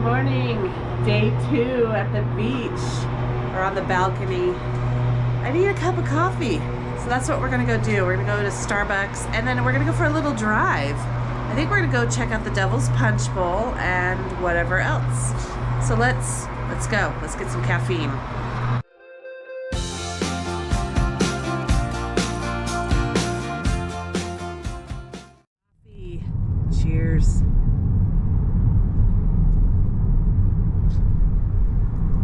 morning, day 2 at the beach or on the balcony. I need a cup of coffee, so that's what we're gonna go do. We're gonna go to Starbucks and then we're gonna go for a little drive. I think we're gonna go check out the Devil's Punch Bowl and whatever else. So let's go. Let's get some caffeine. Cheers.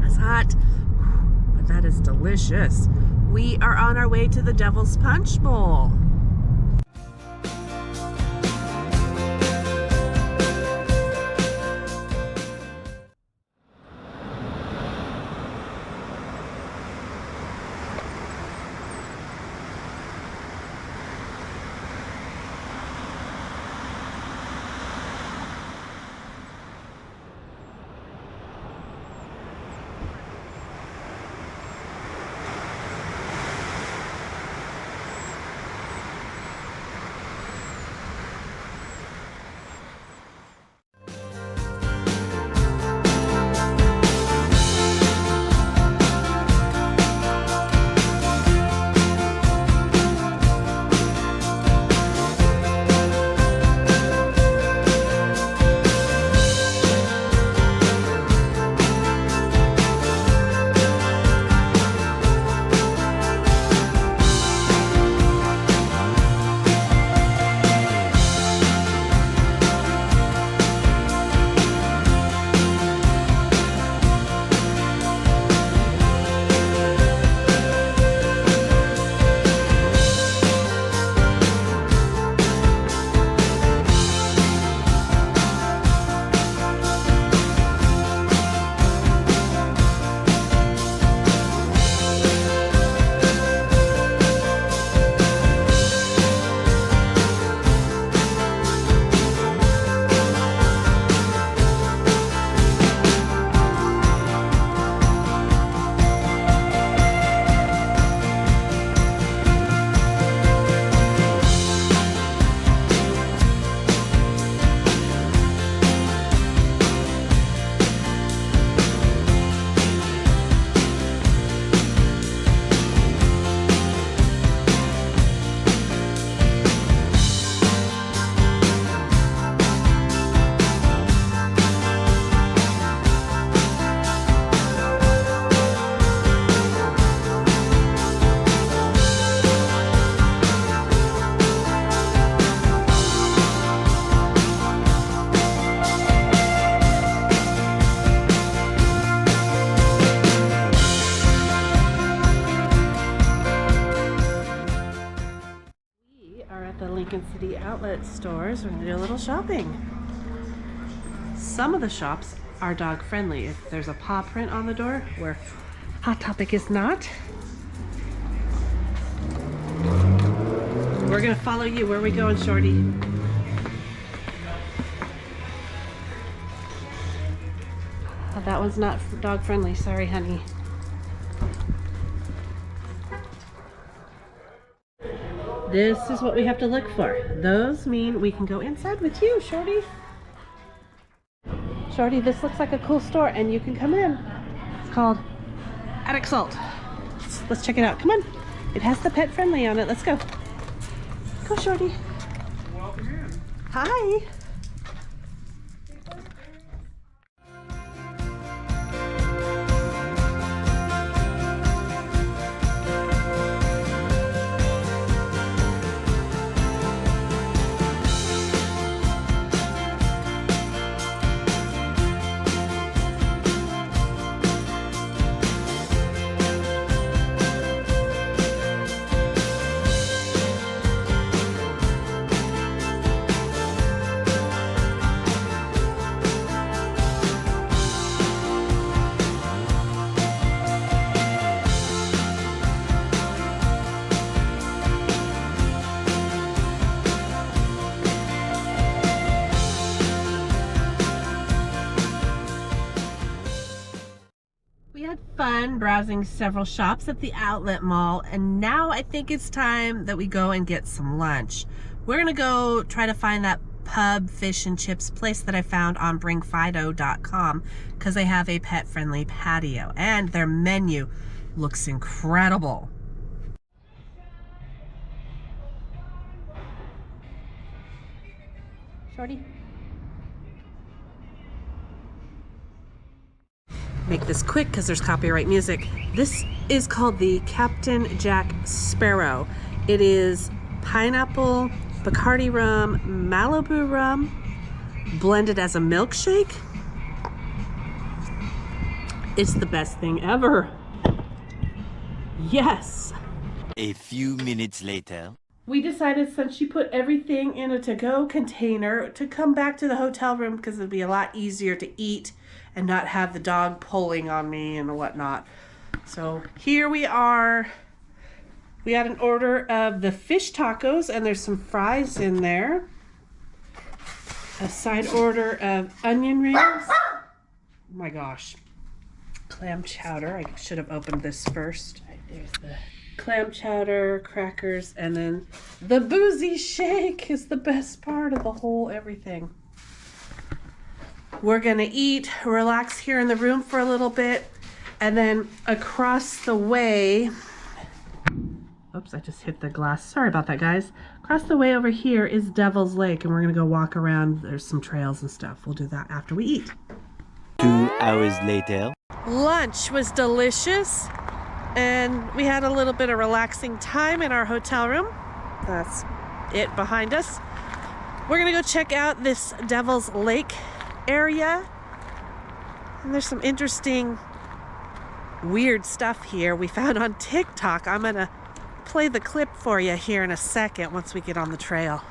It's hot, but that is delicious. We are on our way to the Devil's Punch Bowl. City outlet stores. We're gonna do a little shopping. Some of the shops are dog friendly. If there's a paw print on the door, where Hot Topic is not. We're gonna follow you. Where are we going, Shorty? Oh, that one's not dog friendly. Sorry, honey. This is what we have to look for. Those mean we can go inside with you, Shorty. Shorty, this looks like a cool store and you can come in. It's called Attic Salt. Let's check it out. Come on. It has the pet friendly on it. Let's go. Go, Shorty. Welcome in. Hi. Fun browsing several shops at the outlet mall, and now I think it's time that we go and get some lunch. We're gonna go try to find that pub fish and chips place that I found on bringfido.com because they have a pet-friendly patio and their menu looks incredible. Shorty. Make this quick because there's copyright music. This is called the Captain Jack Sparrow. It is pineapple, Bacardi rum, Malibu rum, blended as a milkshake. It's the best thing ever. Yes. A few minutes later. We decided, since she put everything in a to-go container, to come back to the hotel room because it'd be a lot easier to eat and not have the dog pulling on me and whatnot. So here we are. We got an order of the fish tacos, and there's some fries in there. A side order of onion rings. Oh my gosh. Clam chowder. I should have opened this first. Right, there's the clam chowder, crackers, and then the boozy shake is the best part of the whole everything. We're gonna eat, relax here in the room for a little bit, and then across the way, oops, I just hit the glass. Sorry about that, guys. Across the way over here is Devil's Lake, and we're gonna go walk around. There's some trails and stuff. We'll do that after we eat. 2 hours later. Lunch was delicious, and we had a little bit of relaxing time in our hotel room. That's it behind us. We're gonna go check out this Devil's Lake area, and there's some interesting weird stuff here we found on TikTok. I'm gonna play the clip for you here in a second once we get on the trail.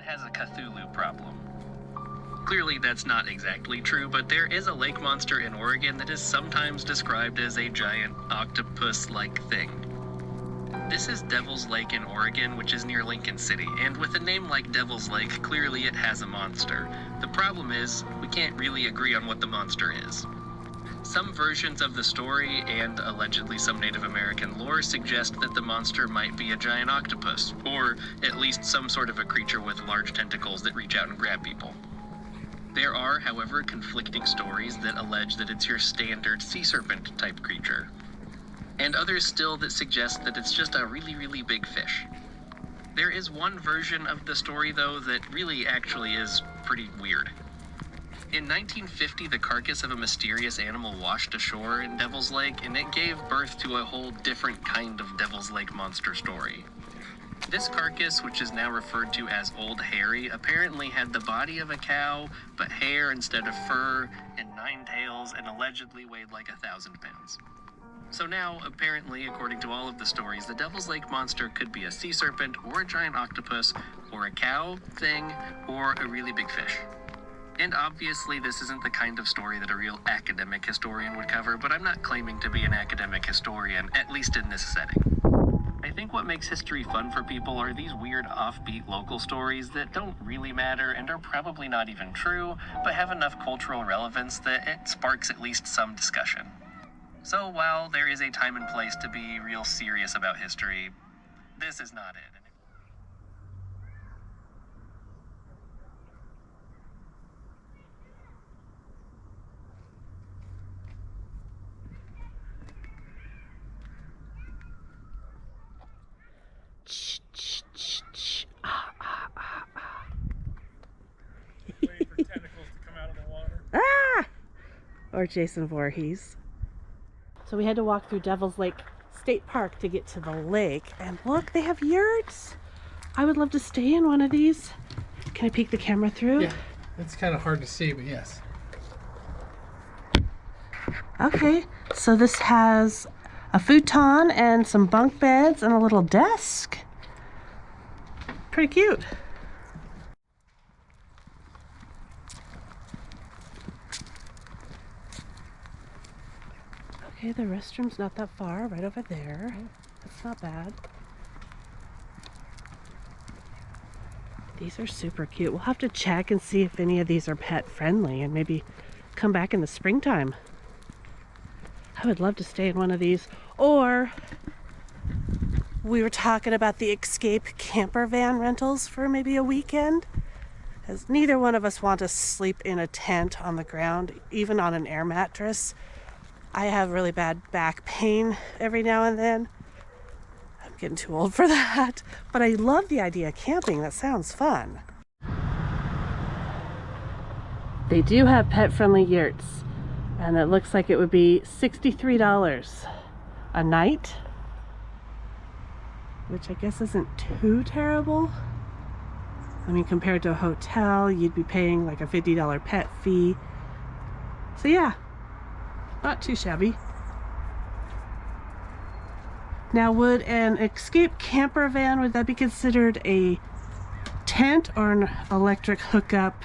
Has a Cthulhu problem. Clearly that's not exactly true, but there is a lake monster in Oregon that is sometimes described as a giant octopus-like thing. This is Devil's Lake in Oregon, which is near Lincoln City, and with a name like Devil's Lake, clearly it has a monster. The problem is, we can't really agree on what the monster is. Some versions of the story, and allegedly some Native American lore, suggest that the monster might be a giant octopus, or at least some sort of a creature with large tentacles that reach out and grab people. There are, however, conflicting stories that allege that it's your standard sea serpent type creature, and others still that suggest that it's just a really, really big fish. There is one version of the story, though, that really actually is pretty weird. In 1950, the carcass of a mysterious animal washed ashore in Devil's Lake, and it gave birth to a whole different kind of Devil's Lake monster story. This carcass, which is now referred to as Old Harry, apparently had the body of a cow, but hair instead of fur, and 9 tails, and allegedly weighed like 1,000 pounds. So now, apparently, according to all of the stories, the Devil's Lake monster could be a sea serpent, or a giant octopus, or a cow thing, or a really big fish. And obviously this isn't the kind of story that a real academic historian would cover, but I'm not claiming to be an academic historian, at least in this setting. I think what makes history fun for people are these weird offbeat local stories that don't really matter and are probably not even true, but have enough cultural relevance that it sparks at least some discussion. So while there is a time and place to be real serious about history, this is not it. Waiting for tentacles to come out of the water. Or Jason Voorhees. So we had to walk through Devil's Lake State Park to get to the lake. And look, they have yurts. I would love to stay in one of these. Can I peek the camera through? Yeah, it's kind of hard to see, but yes. Okay, so this has a futon and some bunk beds and a little desk. Pretty cute. Okay, the restroom's not that far, right over there. That's not bad. These are super cute. We'll have to check and see if any of these are pet friendly and maybe come back in the springtime. I would love to stay in one of these. Or we were talking about the Escape camper van rentals for maybe a weekend, as neither one of us want to sleep in a tent on the ground, even on an air mattress. I have really bad back pain every now and then. I'm getting too old for that. But I love the idea of camping. That sounds fun. They do have pet-friendly yurts. And it looks like it would be $63 a night. Which I guess isn't too terrible. I mean, compared to a hotel, you'd be paying like a $50 pet fee. So yeah. Not too shabby. Now, would an Escape camper van, would that be considered a tent or an electric hookup?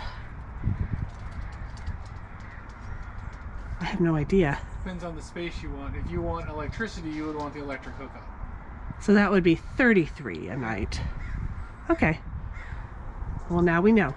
I have no idea. Depends on the space you want. If you want electricity, you would want the electric hookup. So that would be $33 a night. Okay. Well, now we know.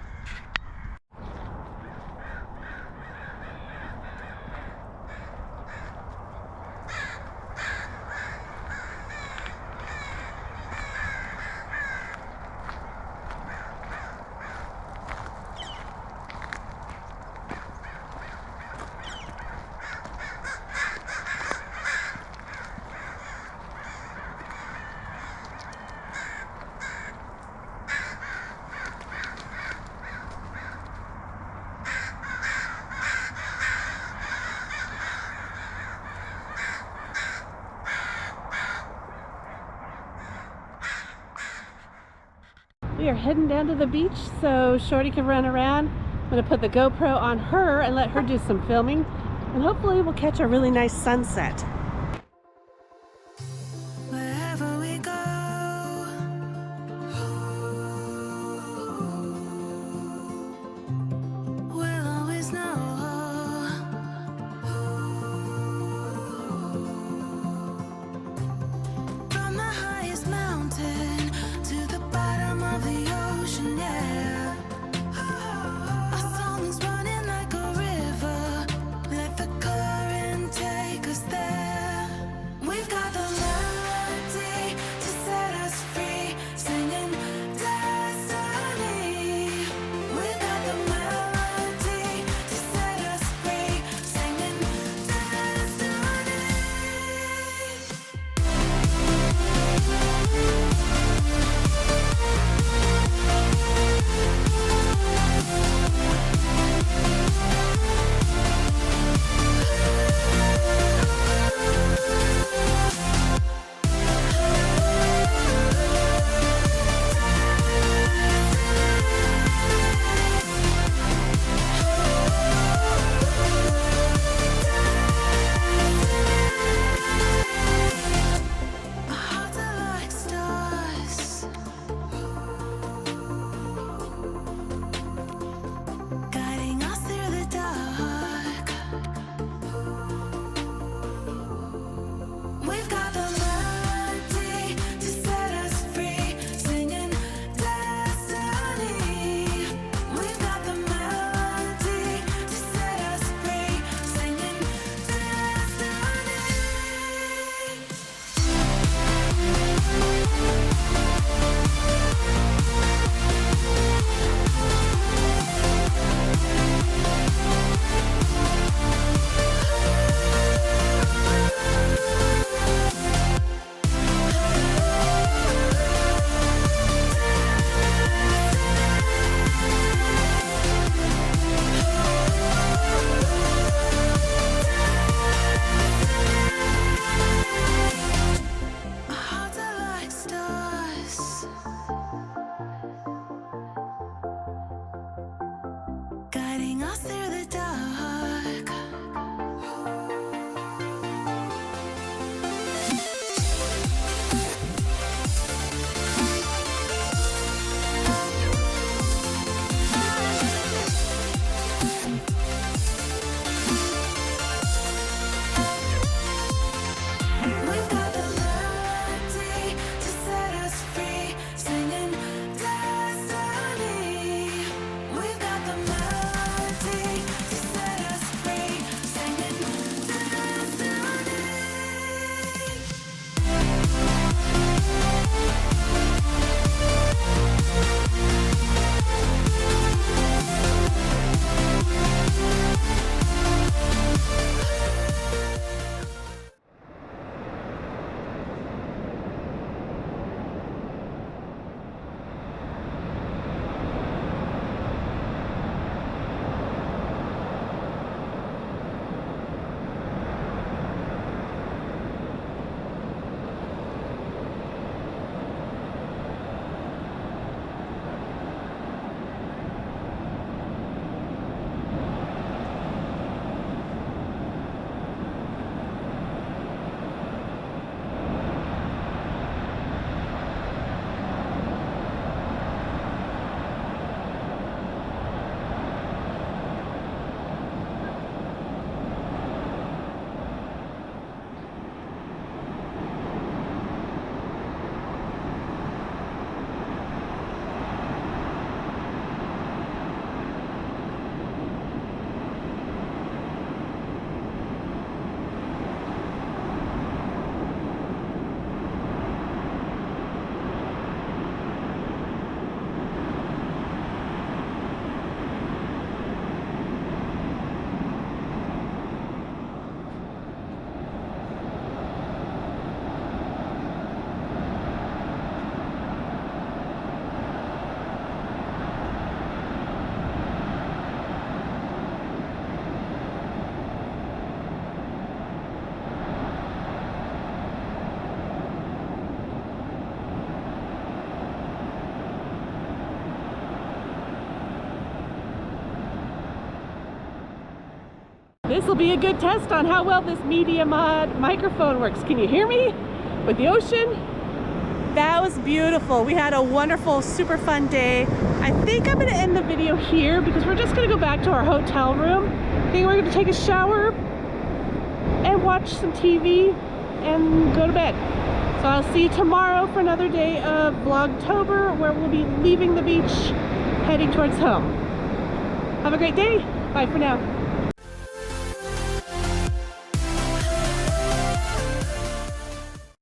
We are heading down to the beach so Shorty can run around. I'm going to put the GoPro on her and let her do some filming, and hopefully we'll catch a really nice sunset. Wherever we go, we'll always know. From the highest mountain to the bottom of the ocean, yeah. Our song is running like a river. Let the current take us there. guiding us through the dark. We've got the melody to set us free, singing destiny. We've got the melody to set us free, singing destiny. This will be a good test on how well this Media Mod microphone works. Can you hear me with the ocean? That was beautiful. We had a wonderful, super fun day. I think I'm gonna end the video here because we're just gonna go back to our hotel room. I think we're gonna take a shower and watch some TV and go to bed. So I'll see you tomorrow for another day of Vlogtober, where we'll be leaving the beach, heading towards home. Have a great day. Bye for now.